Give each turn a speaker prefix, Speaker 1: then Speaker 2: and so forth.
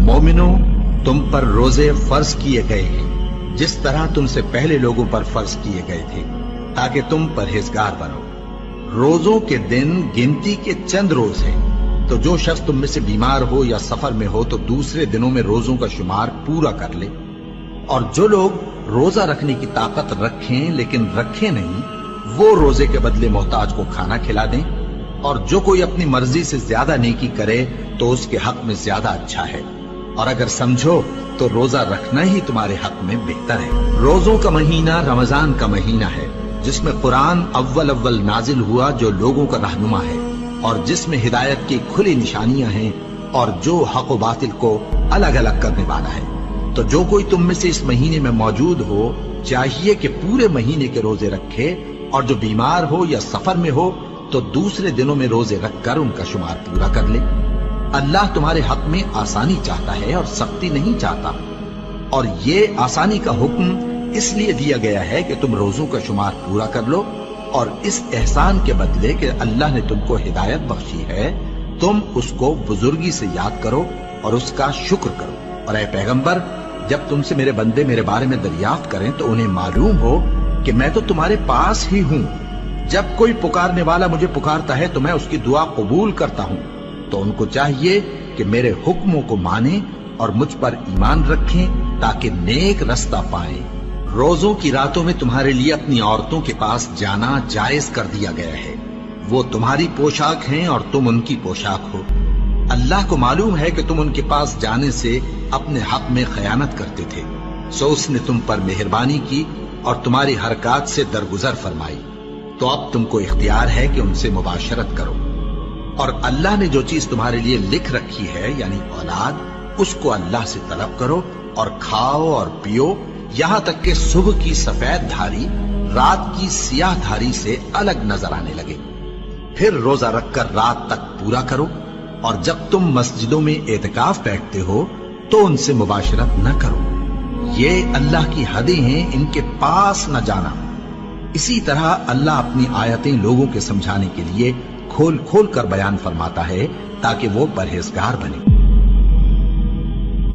Speaker 1: मोमिनो, तुम पर रोजे फर्ज किए गए हैं जिस तरह तुमसे पहले लोगों पर फर्ज किए गए थे, ताकि तुम परहेजगार बनो। रोजों के दिन गिनती के चंद रोज हैं, तो जो शख्स तुम में से बीमार हो या सफर में हो तो दूसरे दिनों में रोजों का शुमार पूरा कर ले। और जो लोग रोजा रखने की ताकत रखें लेकिन रखें नहीं, वो रोजे के बदले मोहताज को खाना खिला दें। और जो कोई अपनी मर्जी से ज्यादा नेकी करे तो उसके हक में ज्यादा अच्छा है। और अगर समझो तो रोजा रखना ही तुम्हारे हक में बेहतर है। रोजों का महीना रमजान का महीना है, जिसमें कुरान अव्वल नाजिल हुआ, जो लोगों का रहनुमा है और जिसमें हिदायत की खुली निशानियां हैं और जो हक व बातिल को अलग अलग करने वाला है। तो जो कोई तुम में से इस महीने में मौजूद हो, चाहिए कि पूरे महीने के रोजे रखे, और जो बीमार हो या सफर में हो तो दूसरे दिनों में रोजे रखकर उनका शुमार पूरा कर ले। अल्लाह तुम्हारे हक में आसानी चाहता है और सख्ती नहीं चाहता। और ये आसानी का हुक्म इसलिए दिया गया है कि तुम रोजों का शुमार पूरा कर लो, और इस एहसान के बदले कि अल्लाह ने तुमको हिदायत बख्शी है, तुम उसको बुजुर्गी से याद करो और उसका शुक्र करो। और ऐ पैगंबर, जब तुमसे मेरे बंदे मेरे बारे में दरियाफ्त करें तो उन्हें मालूम हो कि मैं तो तुम्हारे पास ही हूं। जब कोई पुकारने वाला मुझे पुकारता है तो मैं उसकी दुआ कबूल करता हूं। तो उनको चाहिए कि मेरे हुक्मों को माने और मुझ पर ईमान रखें, ताकि नेक रास्ता पाएं। रोजों की रातों में तुम्हारे लिए अपनी औरतों के पास जाना जायज कर दिया गया है। वो तुम्हारी पोशाक हैं और तुम उनकी पोशाक हो। अल्लाह को मालूम है कि तुम उनके पास जाने से अपने हक में खयानत करते थे, सो उसने तुम पर मेहरबानी की और तुम्हारी हरकत से दरगुजर फरमाई। तो अब तुमको इख्तियार है कि उनसे मुबाशरत करो। और अल्लाह ने जो चीज तुम्हारे लिए लिख रखी है, यानी औलाद, उसको अल्लाह से तलब करो और खाओ और पियो, यहां तक कि सुबह की सफेद धारी रात की सियाह धारी से अलग नजर आने लगे। फिर रोजा रखकर रात तक पूरा करो। और जब तुम मस्जिदों में एतकाफ बैठते हो तो उनसे मुबाशरत न करो। ये अल्लाह की हदें हैं, इनके पास न जाना। इसी तरह अल्लाह अपनी आयतें लोगों के समझाने के लिए खोल खोल कर बयान फरमाता है, ताकि वो परहेजगार बने।